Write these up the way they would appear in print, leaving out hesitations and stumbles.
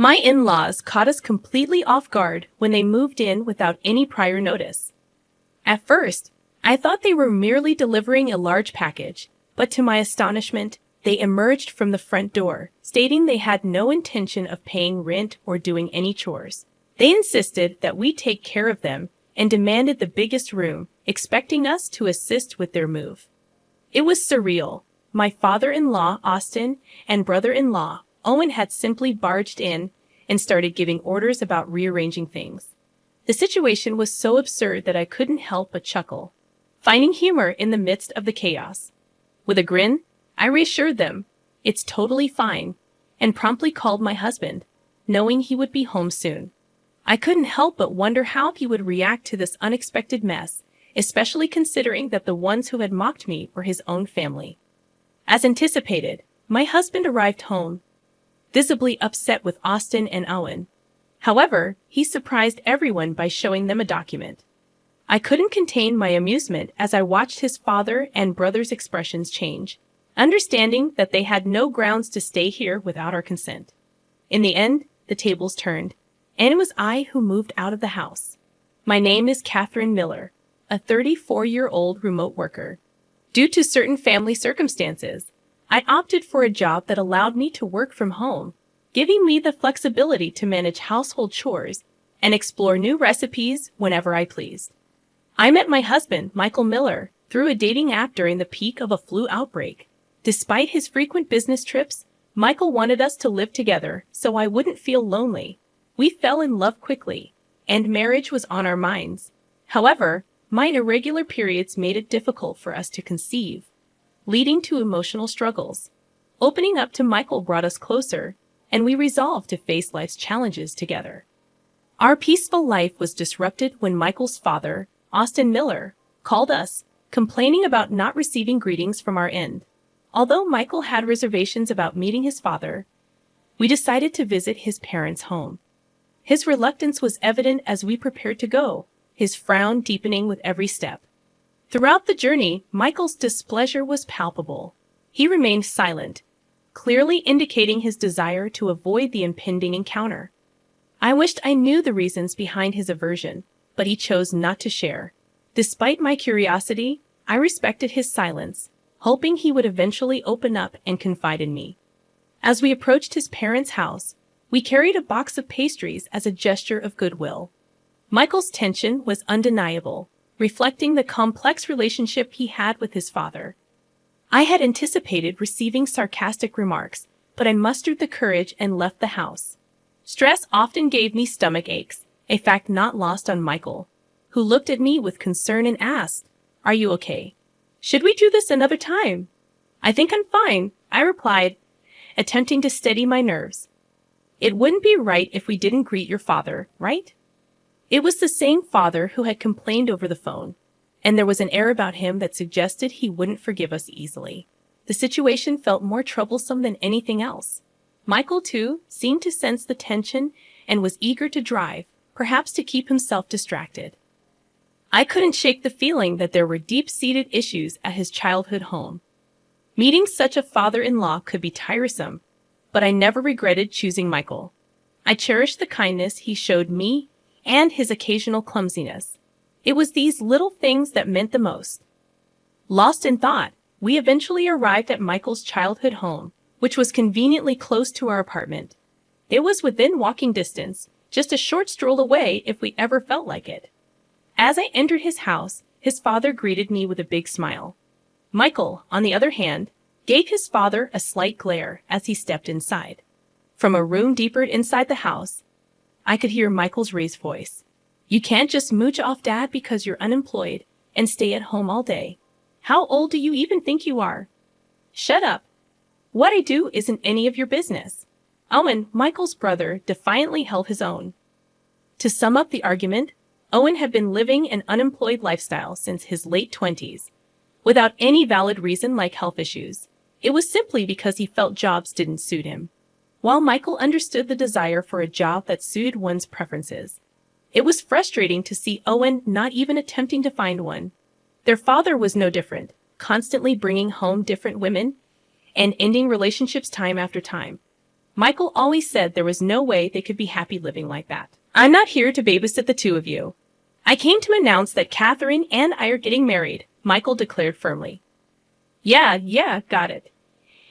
My in-laws caught us completely off guard when they moved in without any prior notice. At first, I thought they were merely delivering a large package, but to my astonishment, they emerged from the front door, stating they had no intention of paying rent or doing any chores. They insisted that we take care of them and demanded the biggest room, expecting us to assist with their move. It was surreal. My father-in-law, Austin, and brother-in-law, Owen, had simply barged in and started giving orders about rearranging things. The situation was so absurd that I couldn't help but chuckle, finding humor in the midst of the chaos. With a grin, I reassured them, "It's totally fine," and promptly called my husband, knowing he would be home soon. I couldn't help but wonder how he would react to this unexpected mess, especially considering that the ones who had mocked me were his own family. As anticipated, my husband arrived home, visibly upset with Austin and Owen. However, he surprised everyone by showing them a document. I couldn't contain my amusement as I watched his father and brother's expressions change, understanding that they had no grounds to stay here without our consent. In the end, the tables turned, and it was I who moved out of the house. My name is Catherine Miller, a 34-year-old remote worker. Due to certain family circumstances, I opted for a job that allowed me to work from home, giving me the flexibility to manage household chores and explore new recipes whenever I pleased. I met my husband, Michael Miller, through a dating app during the peak of a flu outbreak. Despite his frequent business trips, Michael wanted us to live together so I wouldn't feel lonely. We fell in love quickly, and marriage was on our minds. However, my irregular periods made it difficult for us to conceive, leading to emotional struggles. Opening up to Michael brought us closer, and we resolved to face life's challenges together. Our peaceful life was disrupted when Michael's father, Austin Miller, called us, complaining about not receiving greetings from our end. Although Michael had reservations about meeting his father, we decided to visit his parents' home. His reluctance was evident as we prepared to go, his frown deepening with every step. Throughout the journey, Michael's displeasure was palpable. He remained silent, clearly indicating his desire to avoid the impending encounter. I wished I knew the reasons behind his aversion, but he chose not to share. Despite my curiosity, I respected his silence, hoping he would eventually open up and confide in me. As we approached his parents' house, we carried a box of pastries as a gesture of goodwill. Michael's tension was undeniable, reflecting the complex relationship he had with his father. I had anticipated receiving sarcastic remarks, but I mustered the courage and left the house. Stress often gave me stomach aches, a fact not lost on Michael, who looked at me with concern and asked, "Are you okay? Should we do this another time?" "I think I'm fine," I replied, attempting to steady my nerves. "It wouldn't be right if we didn't greet your father, right?" It was the same father who had complained over the phone, and there was an air about him that suggested he wouldn't forgive us easily. The situation felt more troublesome than anything else. Michael, too, seemed to sense the tension and was eager to drive, perhaps to keep himself distracted. I couldn't shake the feeling that there were deep-seated issues at his childhood home. Meeting such a father-in-law could be tiresome, but I never regretted choosing Michael. I cherished the kindness he showed me and his occasional clumsiness. It was these little things that meant the most. Lost in thought, we eventually arrived at Michael's childhood home, which was conveniently close to our apartment. It was within walking distance, just a short stroll away if we ever felt like it. As I entered his house, his father greeted me with a big smile. Michael, on the other hand, gave his father a slight glare as he stepped inside. From a room deeper inside the house, I could hear Michael's raised voice. "You can't just mooch off Dad because you're unemployed and stay at home all day. How old do you even think you are?" "Shut up. What I do isn't any of your business." Owen, Michael's brother, defiantly held his own. To sum up the argument, Owen had been living an unemployed lifestyle since his late 20s, without any valid reason like health issues. It was simply because he felt jobs didn't suit him, while Michael understood the desire for a job that suited one's preferences. It was frustrating to see Owen not even attempting to find one. Their father was no different, constantly bringing home different women and ending relationships time after time. Michael always said there was no way they could be happy living like that. I'm not here to babysit the two of you. I came to announce that Catherine and I are getting married, Michael declared firmly. Yeah, got it.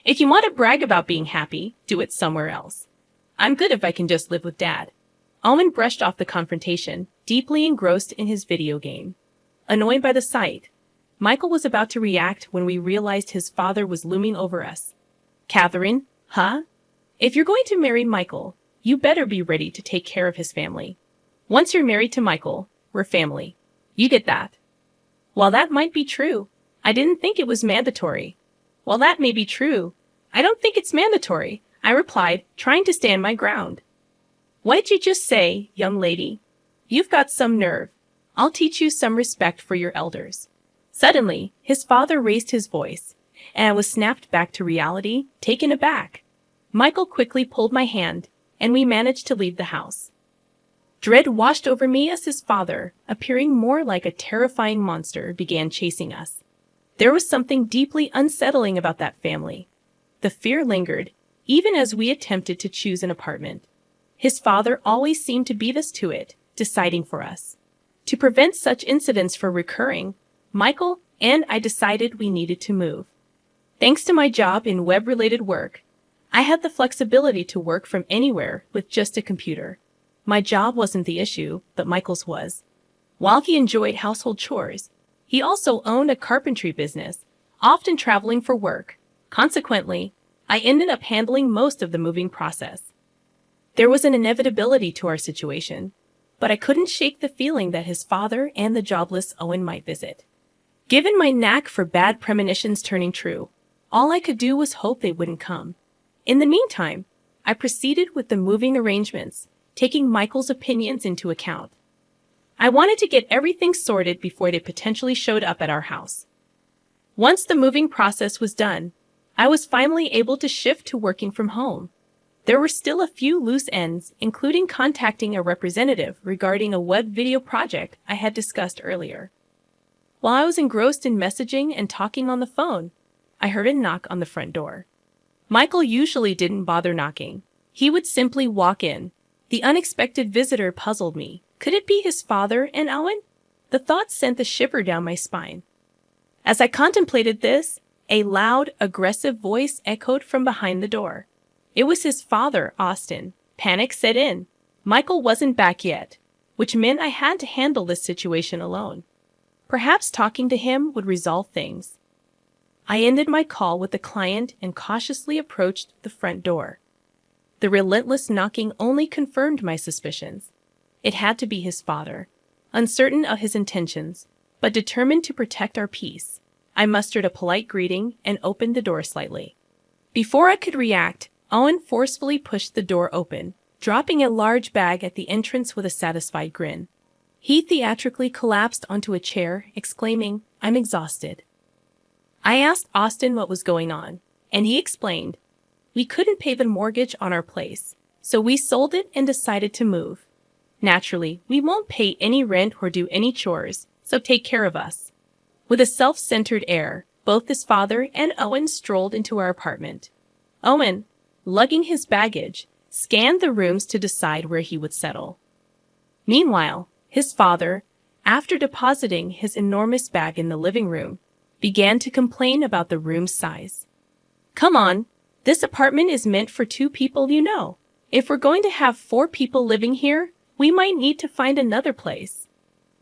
If you want to brag about being happy, do it somewhere else. I'm good if I can just live with Dad. Owen brushed off the confrontation, deeply engrossed in his video game. Annoyed by the sight, Michael was about to react when we realized his father was looming over us. Catherine, huh? If you're going to marry Michael, you better be ready to take care of his family. Once you're married to Michael, we're family. You get that? While that might be true, I didn't think it was mandatory. While that may be true, I don't think it's mandatory, I replied, trying to stand my ground. What did you just say, young lady? You've got some nerve. I'll teach you some respect for your elders. Suddenly, his father raised his voice, and I was snapped back to reality, taken aback. Michael quickly pulled my hand, and we managed to leave the house. Dread washed over me as his father, appearing more like a terrifying monster, began chasing us. There was something deeply unsettling about that family. The fear lingered, even as we attempted to choose an apartment. His father always seemed to beat us to it, deciding for us. To prevent such incidents from recurring, Michael and I decided we needed to move. Thanks to my job in web-related work, I had the flexibility to work from anywhere with just a computer. My job wasn't the issue, but Michael's was. While he enjoyed household chores, he also owned a carpentry business, often traveling for work. Consequently, I ended up handling most of the moving process. There was an inevitability to our situation, but I couldn't shake the feeling that his father and the jobless Owen might visit. Given my knack for bad premonitions turning true, all I could do was hope they wouldn't come. In the meantime, I proceeded with the moving arrangements, taking Michael's opinions into account. I wanted to get everything sorted before they potentially showed up at our house. Once the moving process was done, I was finally able to shift to working from home. There were still a few loose ends, including contacting a representative regarding a web video project I had discussed earlier. While I was engrossed in messaging and talking on the phone, I heard a knock on the front door. Michael usually didn't bother knocking. He would simply walk in. The unexpected visitor puzzled me. Could it be his father and Owen? The thought sent a shiver down my spine. As I contemplated this, a loud, aggressive voice echoed from behind the door. It was his father, Austin. Panic set in. Michael wasn't back yet, which meant I had to handle this situation alone. Perhaps talking to him would resolve things. I ended my call with the client and cautiously approached the front door. The relentless knocking only confirmed my suspicions. It had to be his father. Uncertain of his intentions, but determined to protect our peace, I mustered a polite greeting and opened the door slightly. Before I could react, Owen forcefully pushed the door open, dropping a large bag at the entrance with a satisfied grin. He theatrically collapsed onto a chair, exclaiming, "I'm exhausted." I asked Austin what was going on, and he explained, "We couldn't pay the mortgage on our place, so we sold it and decided to move. Naturally, we won't pay any rent or do any chores, so take care of us." With a self-centered air, both his father and Owen strolled into our apartment. Owen, lugging his baggage, scanned the rooms to decide where he would settle. Meanwhile, his father, after depositing his enormous bag in the living room, began to complain about the room's size. "Come on, this apartment is meant for 2 people, you know. If we're going to have 4 people living here, we might need to find another place."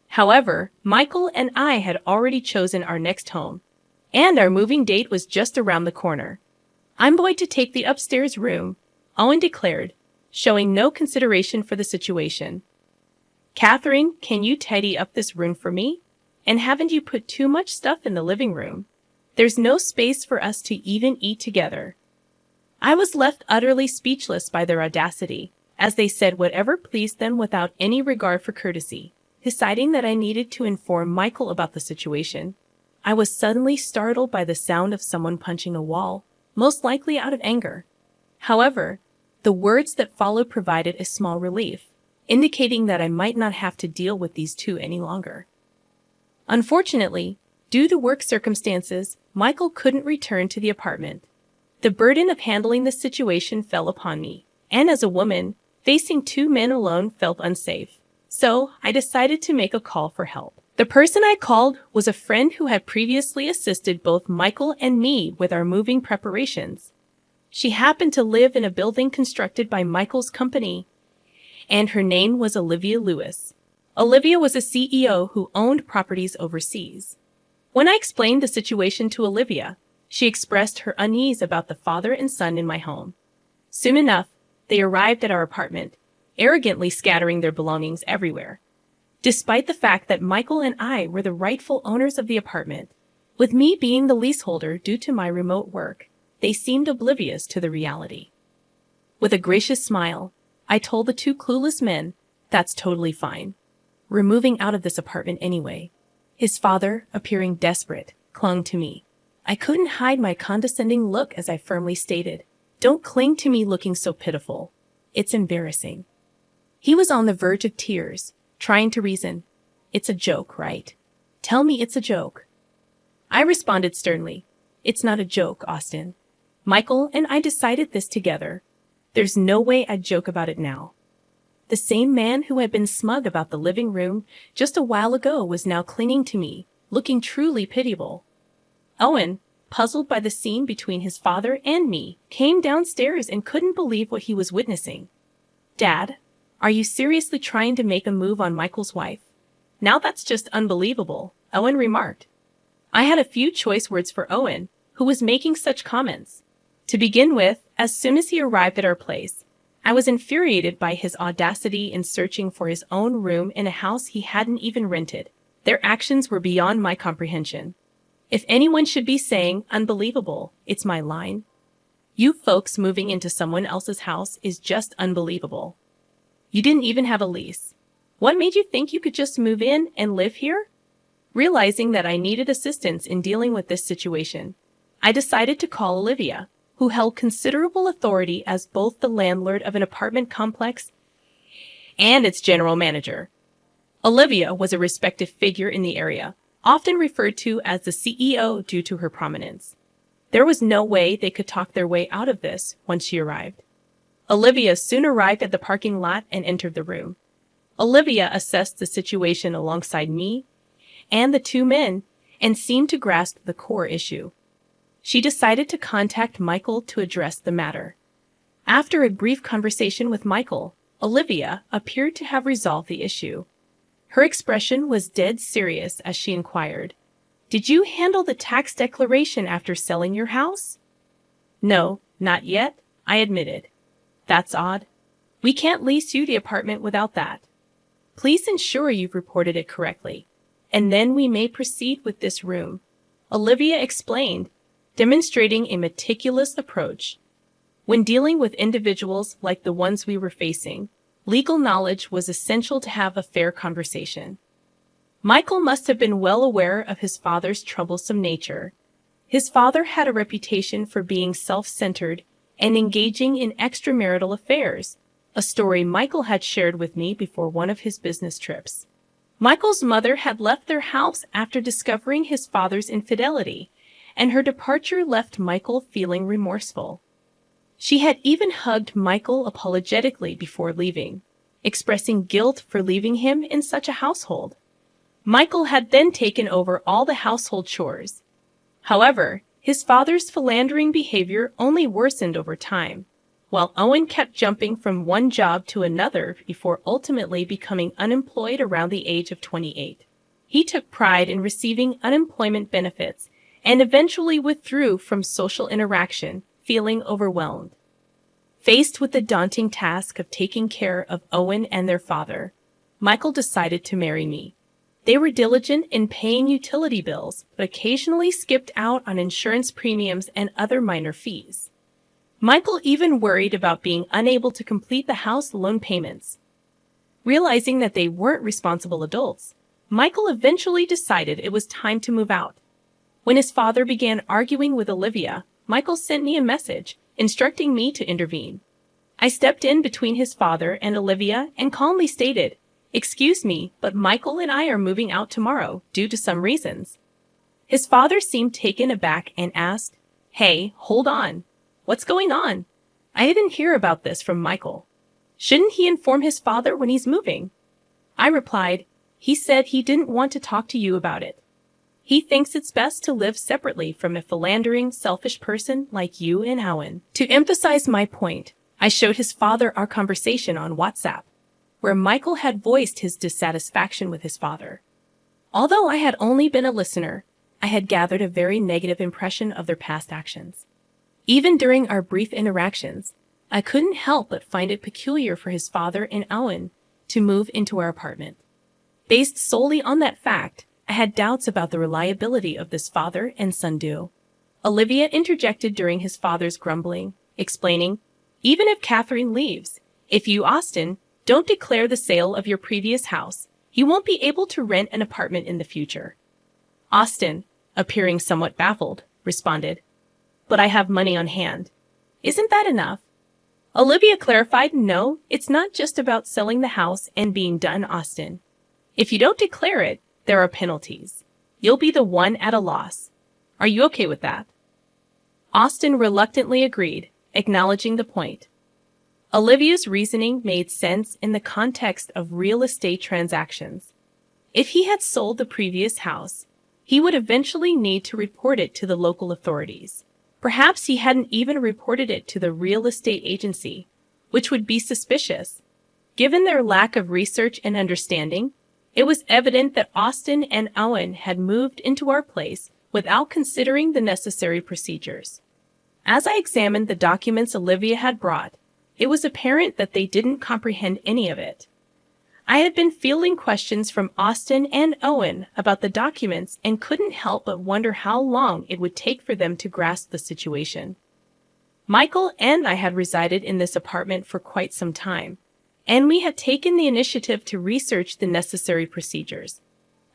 However, Michael and I had already chosen our next home, and our moving date was just around the corner. "I'm going to take the upstairs room," Owen declared, showing no consideration for the situation. "Catherine, can you tidy up this room for me? And haven't you put too much stuff in the living room? There's no space for us to even eat together." I was left utterly speechless by their audacity, as they said whatever pleased them without any regard for courtesy. Deciding that I needed to inform Michael about the situation, I was suddenly startled by the sound of someone punching a wall, most likely out of anger. However, the words that followed provided a small relief, indicating that I might not have to deal with these two any longer. Unfortunately, due to work circumstances, Michael couldn't return to the apartment. The burden of handling the situation fell upon me, and as a woman, facing two men alone felt unsafe. So, I decided to make a call for help. The person I called was a friend who had previously assisted both Michael and me with our moving preparations. She happened to live in a building constructed by Michael's company, and her name was Olivia Lewis. Olivia was a CEO who owned properties overseas. When I explained the situation to Olivia, she expressed her unease about the father and son in my home. Soon enough, they arrived at our apartment, arrogantly scattering their belongings everywhere. Despite the fact that Michael and I were the rightful owners of the apartment, with me being the leaseholder due to my remote work, they seemed oblivious to the reality. With a gracious smile, I told the two clueless men, "That's totally fine. We're moving out of this apartment anyway." His father, appearing desperate, clung to me. I couldn't hide my condescending look as I firmly stated, "Don't cling to me looking so pitiful. It's embarrassing." He was on the verge of tears, trying to reason. "It's a joke, right? Tell me it's a joke." I responded sternly, "It's not a joke, Austin. Michael and I decided this together. There's no way I'd joke about it now." The same man who had been smug about the living room just a while ago was now clinging to me, looking truly pitiable. Owen, puzzled by the scene between his father and me, came downstairs and couldn't believe what he was witnessing. "Dad, are you seriously trying to make a move on Michael's wife? Now that's just unbelievable," Owen remarked. I had a few choice words for Owen, who was making such comments. To begin with, as soon as he arrived at our place, I was infuriated by his audacity in searching for his own room in a house he hadn't even rented. Their actions were beyond my comprehension. If anyone should be saying unbelievable, it's my line. You folks moving into someone else's house is just unbelievable. You didn't even have a lease. What made you think you could just move in and live here? Realizing that I needed assistance in dealing with this situation, I decided to call Olivia, who held considerable authority as both the landlord of an apartment complex and its general manager. Olivia was a respected figure in the area, often referred to as the CEO due to her prominence. There was no way they could talk their way out of this once she arrived. Olivia soon arrived at the parking lot and entered the room. Olivia assessed the situation alongside me and the two men and seemed to grasp the core issue. She decided to contact Michael to address the matter. After a brief conversation with Michael, Olivia appeared to have resolved the issue. Her expression was dead serious as she inquired, "Did you handle the tax declaration after selling your house?" "No, not yet," I admitted. "That's odd. We can't lease you the apartment without that. Please ensure you've reported it correctly, and then we may proceed with this room," Olivia explained, demonstrating a meticulous approach. When dealing with individuals like the ones we were facing, legal knowledge was essential to have a fair conversation. Michael must have been well aware of his father's troublesome nature. His father had a reputation for being self-centered and engaging in extramarital affairs, a story Michael had shared with me before one of his business trips. Michael's mother had left their house after discovering his father's infidelity, and her departure left Michael feeling remorseful. She had even hugged Michael apologetically before leaving, expressing guilt for leaving him in such a household. Michael had then taken over all the household chores. However, his father's philandering behavior only worsened over time, while Owen kept jumping from one job to another before ultimately becoming unemployed around the age of 28. He took pride in receiving unemployment benefits and eventually withdrew from social interaction, feeling overwhelmed. Faced with the daunting task of taking care of Owen and their father, Michael decided to marry me. They were diligent in paying utility bills, but occasionally skipped out on insurance premiums and other minor fees. Michael even worried about being unable to complete the house loan payments. Realizing that they weren't responsible adults, Michael eventually decided it was time to move out. When his father began arguing with Olivia, Michael sent me a message instructing me to intervene. I stepped in between his father and Olivia and calmly stated, "Excuse me, but Michael and I are moving out tomorrow due to some reasons." His father seemed taken aback and asked, "Hey, hold on. What's going on? I didn't hear about this from Michael. Shouldn't he inform his father when he's moving? I replied, he said he didn't want to talk to you about it. He thinks it's best to live separately from a philandering, selfish person like you and Owen. To emphasize my point, I showed his father our conversation on WhatsApp, where Michael had voiced his dissatisfaction with his father. Although I had only been a listener, I had gathered a very negative impression of their past actions. Even during our brief interactions, I couldn't help but find it peculiar for his father and Owen to move into our apartment. Based solely on that fact, I had doubts about the reliability of this father and son duo. Olivia interjected during his father's grumbling, explaining, even if Catherine leaves, if you, Austin, don't declare the sale of your previous house, you won't be able to rent an apartment in the future. Austin, appearing somewhat baffled, responded, but I have money on hand. Isn't that enough? Olivia clarified, no, it's not just about selling the house and being done, Austin. If you don't declare it, there are penalties. You'll be the one at a loss. Are you okay with that? Austin reluctantly agreed, acknowledging the point. Olivia's reasoning made sense in the context of real estate transactions. If he had sold the previous house, he would eventually need to report it to the local authorities. Perhaps he hadn't even reported it to the real estate agency, which would be suspicious. Given their lack of research and understanding, it was evident that Austin and Owen had moved into our place without considering the necessary procedures. As I examined the documents Olivia had brought, it was apparent that they didn't comprehend any of it. I had been fielding questions from Austin and Owen about the documents and couldn't help but wonder how long it would take for them to grasp the situation. Michael and I had resided in this apartment for quite some time, and we had taken the initiative to research the necessary procedures.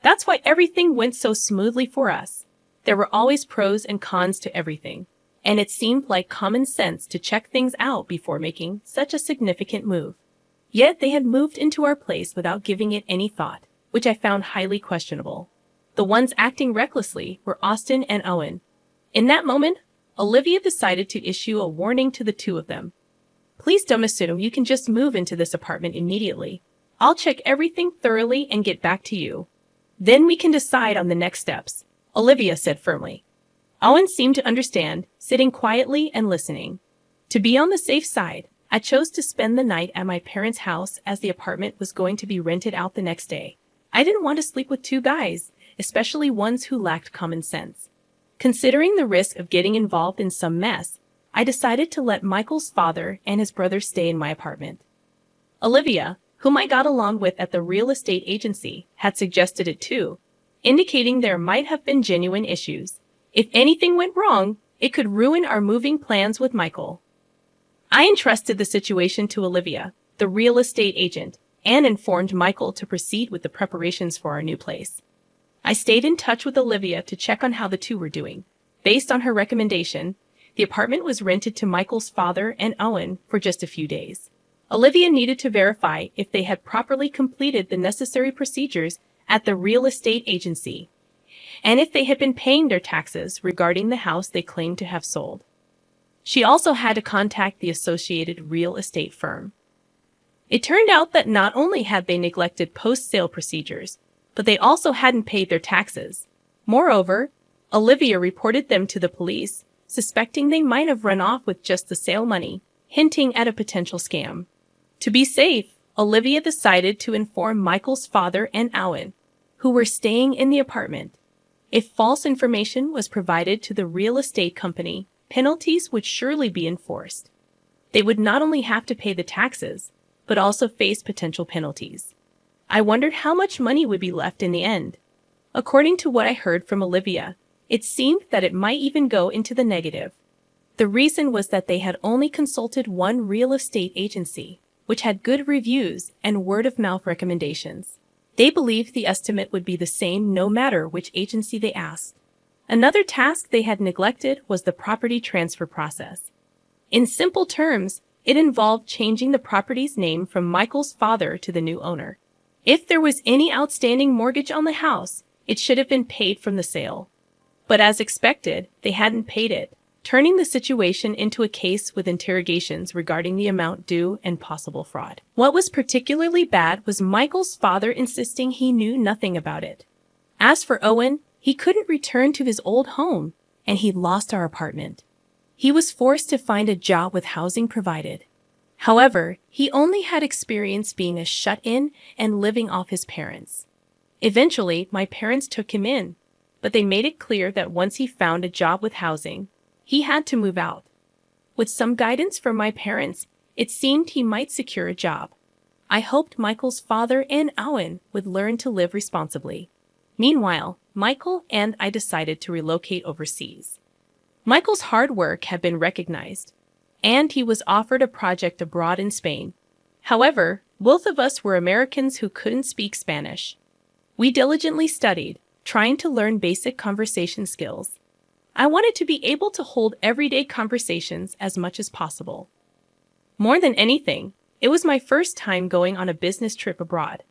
That's why everything went so smoothly for us. There were always pros and cons to everything, and it seemed like common sense to check things out before making such a significant move. Yet they had moved into our place without giving it any thought, which I found highly questionable. The ones acting recklessly were Austin and Owen. In that moment, Olivia decided to issue a warning to the two of them. Please don't assume you can just move into this apartment immediately. I'll check everything thoroughly and get back to you. Then we can decide on the next steps, Olivia said firmly. Owen seemed to understand, sitting quietly and listening. To be on the safe side, I chose to spend the night at my parents' house as the apartment was going to be rented out the next day. I didn't want to sleep with two guys, especially ones who lacked common sense. Considering the risk of getting involved in some mess, I decided to let Michael's father and his brother stay in my apartment. Olivia, whom I got along with at the real estate agency, had suggested it too, indicating there might have been genuine issues. If anything went wrong, it could ruin our moving plans with Michael. I entrusted the situation to Olivia, the real estate agent, and informed Michael to proceed with the preparations for our new place. I stayed in touch with Olivia to check on how the two were doing. Based on her recommendation, the apartment was rented to Michael's father and Owen for just a few days. Olivia needed to verify if they had properly completed the necessary procedures at the real estate agency, and if they had been paying their taxes regarding the house they claimed to have sold. She also had to contact the associated real estate firm. It turned out that not only had they neglected post-sale procedures, but they also hadn't paid their taxes. Moreover, Olivia reported them to the police, suspecting they might have run off with just the sale money, hinting at a potential scam. To be safe, Olivia decided to inform Michael's father and Owen, who were staying in the apartment. If false information was provided to the real estate company, penalties would surely be enforced. They would not only have to pay the taxes, but also face potential penalties. I wondered how much money would be left in the end. According to what I heard from Olivia, it seemed that it might even go into the negative. The reason was that they had only consulted one real estate agency, which had good reviews and word-of-mouth recommendations. They believed the estimate would be the same no matter which agency they asked. Another task they had neglected was the property transfer process. In simple terms, it involved changing the property's name from Michael's father to the new owner. If there was any outstanding mortgage on the house, it should have been paid from the sale. But as expected, they hadn't paid it, turning the situation into a case with interrogations regarding the amount due and possible fraud. What was particularly bad was Michael's father insisting he knew nothing about it. As for Owen, he couldn't return to his old home, and he lost our apartment. He was forced to find a job with housing provided. However, he only had experience being a shut-in and living off his parents. Eventually, my parents took him in, but they made it clear that once he found a job with housing, he had to move out. With some guidance from my parents, it seemed he might secure a job. I hoped Michael's father and Owen would learn to live responsibly. Meanwhile, Michael and I decided to relocate overseas. Michael's hard work had been recognized, and he was offered a project abroad in Spain. However, both of us were Americans who couldn't speak Spanish. We diligently studied, trying to learn basic conversation skills. I wanted to be able to hold everyday conversations as much as possible. More than anything, it was my first time going on a business trip abroad,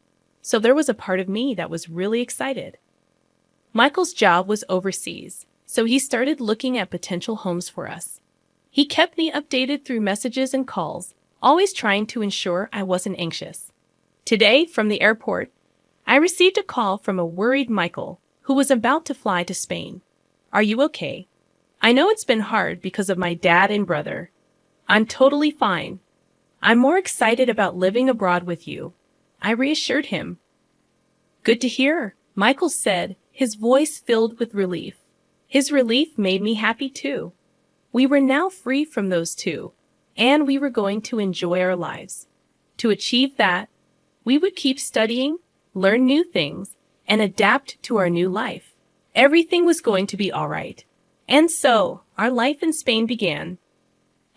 so there was a part of me that was really excited. Michael's job was overseas, so he started looking at potential homes for us. He kept me updated through messages and calls, always trying to ensure I wasn't anxious. Today, from the airport, I received a call from a worried Michael who was about to fly to Spain. "Are you okay? I know it's been hard because of my dad and brother." "I'm totally fine. I'm more excited about living abroad with you," I reassured him. "Good to hear," Michael said, his voice filled with relief. His relief made me happy too. We were now free from those two, and we were going to enjoy our lives. To achieve that, we would keep studying, learn new things, and adapt to our new life. Everything was going to be all right. And so, our life in Spain began.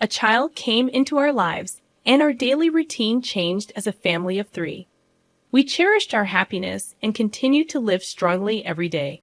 A child came into our lives, and our daily routine changed as a family of 3. We cherished our happiness and continued to live strongly every day.